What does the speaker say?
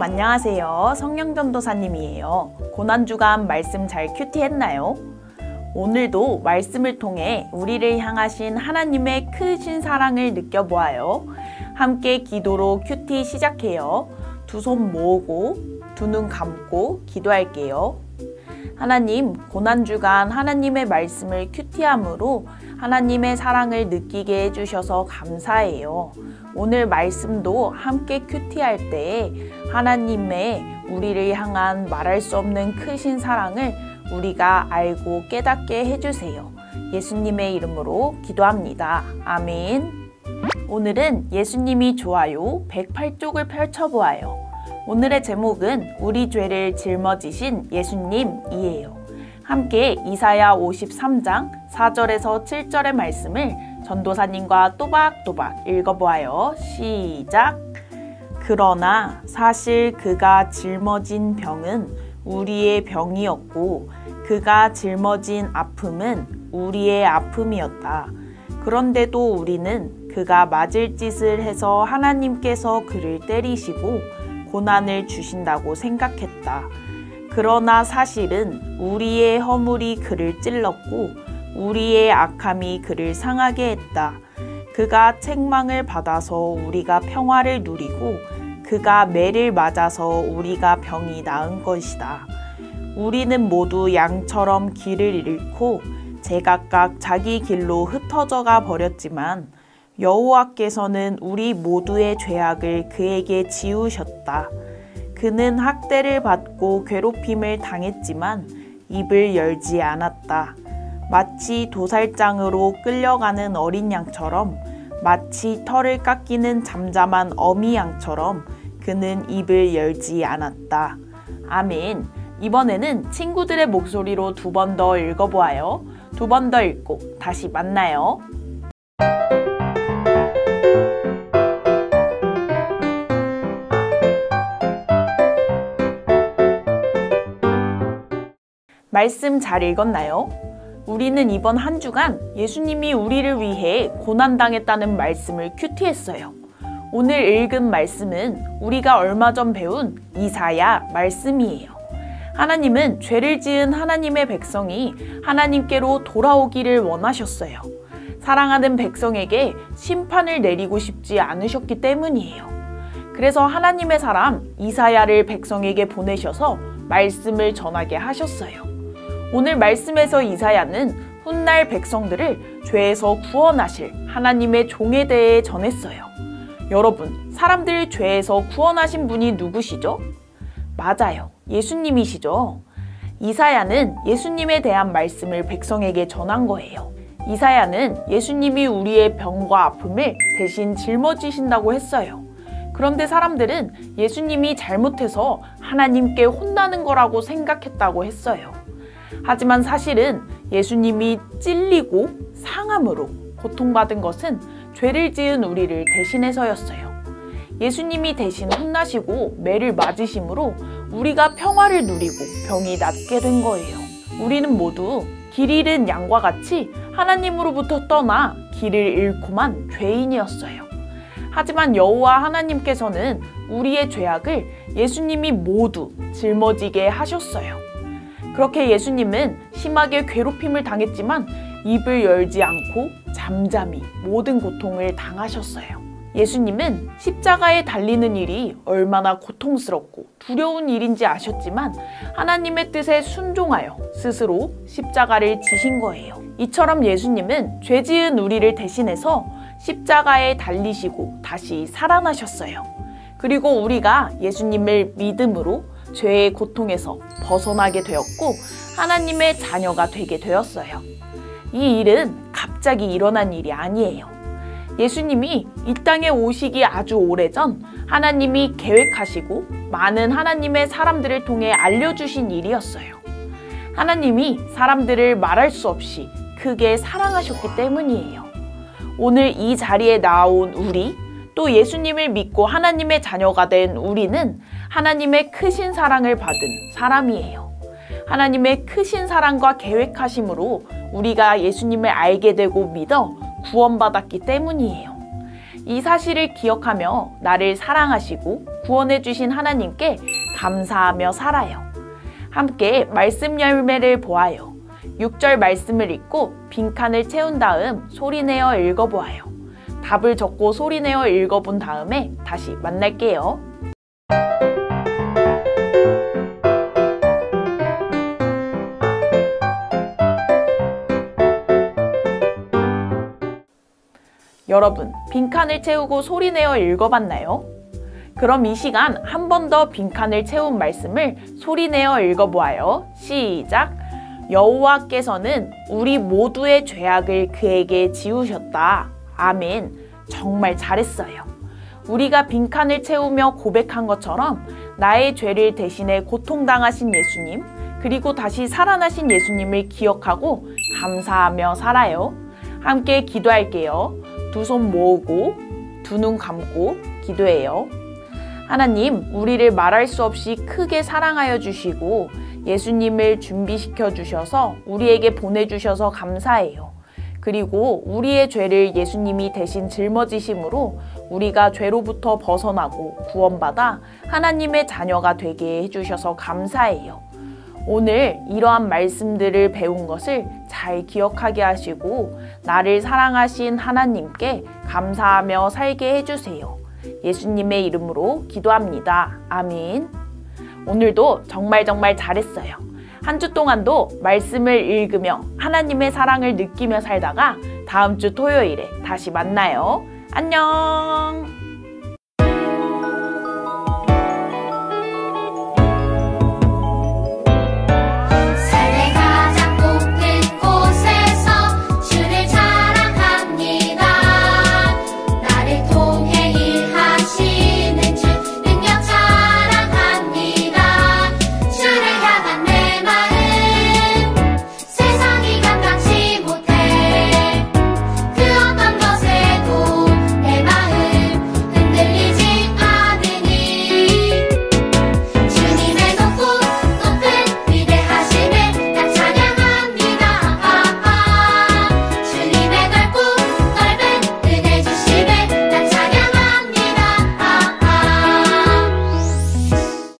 안녕하세요. 성령전도사님이에요. 고난주간 말씀 잘 큐티했나요? 오늘도 말씀을 통해 우리를 향하신 하나님의 크신 사랑을 느껴보아요. 함께 기도로 큐티 시작해요. 두 손 모으고 두 눈 감고 기도할게요. 하나님, 고난주간 하나님의 말씀을 큐티함으로 하나님의 사랑을 느끼게 해주셔서 감사해요. 오늘 말씀도 함께 큐티할 때 하나님의 우리를 향한 말할 수 없는 크신 사랑을 우리가 알고 깨닫게 해주세요. 예수님의 이름으로 기도합니다. 아멘. 오늘은 예수님이 좋아요 108쪽을 펼쳐보아요. 오늘의 제목은 우리 죄를 짊어지신 예수님이에요. 함께 이사야 53장 4절에서 7절의 말씀을 전도사님과 또박또박 읽어보아요. 시작! 그러나 사실 그가 짊어진 병은 우리의 병이었고 그가 짊어진 아픔은 우리의 아픔이었다. 그런데도 우리는 그가 맞을 짓을 해서 하나님께서 그를 때리시고 고난을 주신다고 생각했다. 그러나 사실은 우리의 허물이 그를 찔렀고 우리의 악함이 그를 상하게 했다. 그가 책망을 받아서 우리가 평화를 누리고 그가 매를 맞아서 우리가 병이 나은 것이다. 우리는 모두 양처럼 길을 잃고 제각각 자기 길로 흩어져가 버렸지만 여호와께서는 우리 모두의 죄악을 그에게 지우셨다. 그는 학대를 받고 괴롭힘을 당했지만 입을 열지 않았다. 마치 도살장으로 끌려가는 어린 양처럼, 마치 털을 깎이는 잠잠한 어미 양처럼 그는 입을 열지 않았다. 아멘. 이번에는 친구들의 목소리로 두 번 더 읽어보아요. 두 번 더 읽고 다시 만나요. 말씀 잘 읽었나요? 우리는 이번 한 주간 예수님이 우리를 위해 고난당했다는 말씀을 큐티했어요. 오늘 읽은 말씀은 우리가 얼마 전 배운 이사야 말씀이에요. 하나님은 죄를 지은 하나님의 백성이 하나님께로 돌아오기를 원하셨어요. 사랑하는 백성에게 심판을 내리고 싶지 않으셨기 때문이에요. 그래서 하나님의 사람 이사야를 백성에게 보내셔서 말씀을 전하게 하셨어요. 오늘 말씀에서 이사야는 훗날 백성들을 죄에서 구원하실 하나님의 종에 대해 전했어요. 여러분, 사람들을 죄에서 구원하신 분이 누구시죠? 맞아요. 예수님이시죠. 이사야는 예수님에 대한 말씀을 백성에게 전한 거예요. 이사야는 예수님이 우리의 병과 아픔을 대신 짊어지신다고 했어요. 그런데 사람들은 예수님이 잘못해서 하나님께 혼나는 거라고 생각했다고 했어요. 하지만 사실은 예수님이 찔리고 상함으로 고통받은 것은 죄를 지은 우리를 대신해서였어요. 예수님이 대신 혼나시고 매를 맞으심으로 우리가 평화를 누리고 병이 낫게 된 거예요. 우리는 모두 길 잃은 양과 같이 하나님으로부터 떠나 길을 잃고만 죄인이었어요. 하지만 여호와 하나님께서는 우리의 죄악을 예수님이 모두 짊어지게 하셨어요. 그렇게 예수님은 심하게 괴롭힘을 당했지만 입을 열지 않고 잠잠히 모든 고통을 당하셨어요. 예수님은 십자가에 달리는 일이 얼마나 고통스럽고 두려운 일인지 아셨지만 하나님의 뜻에 순종하여 스스로 십자가를 지신 거예요. 이처럼 예수님은 죄 지은 우리를 대신해서 십자가에 달리시고 다시 살아나셨어요. 그리고 우리가 예수님을 믿음으로 죄의 고통에서 벗어나게 되었고 하나님의 자녀가 되게 되었어요. 이 일은 갑자기 일어난 일이 아니에요. 예수님이 이 땅에 오시기 아주 오래전 하나님이 계획하시고 많은 하나님의 사람들을 통해 알려주신 일이었어요. 하나님이 사람들을 말할 수 없이 크게 사랑하셨기 때문이에요. 오늘 이 자리에 나온 우리, 또 예수님을 믿고 하나님의 자녀가 된 우리는 하나님의 크신 사랑을 받은 사람이에요. 하나님의 크신 사랑과 계획하심으로 우리가 예수님을 알게 되고 믿어 구원받았기 때문이에요. 이 사실을 기억하며 나를 사랑하시고 구원해주신 하나님께 감사하며 살아요. 함께 말씀 열매를 보아요. 6절 말씀을 읽고 빈칸을 채운 다음 소리내어 읽어보아요. 답을 적고 소리내어 읽어본 다음에 다시 만날게요. 여러분, 빈칸을 채우고 소리내어 읽어봤나요? 그럼 이 시간 한 번 더 빈칸을 채운 말씀을 소리내어 읽어보아요. 시작! 여호와께서는 우리 모두의 죄악을 그에게 지우셨다. 아멘. 정말 잘했어요. 우리가 빈칸을 채우며 고백한 것처럼 나의 죄를 대신해 고통당하신 예수님, 그리고 다시 살아나신 예수님을 기억하고 감사하며 살아요. 함께 기도할게요. 두 손 모으고 두 눈 감고 기도해요. 하나님, 우리를 말할 수 없이 크게 사랑하여 주시고 예수님을 준비시켜 주셔서 우리에게 보내주셔서 감사해요. 그리고 우리의 죄를 예수님이 대신 짊어지심으로 우리가 죄로부터 벗어나고 구원받아 하나님의 자녀가 되게 해주셔서 감사해요. 오늘 이러한 말씀들을 배운 것을 잘 기억하게 하시고 나를 사랑하신 하나님께 감사하며 살게 해주세요. 예수님의 이름으로 기도합니다. 아멘. 오늘도 정말 잘했어요. 한 주 동안도 말씀을 읽으며 하나님의 사랑을 느끼며 살다가 다음 주 토요일에 다시 만나요. 안녕.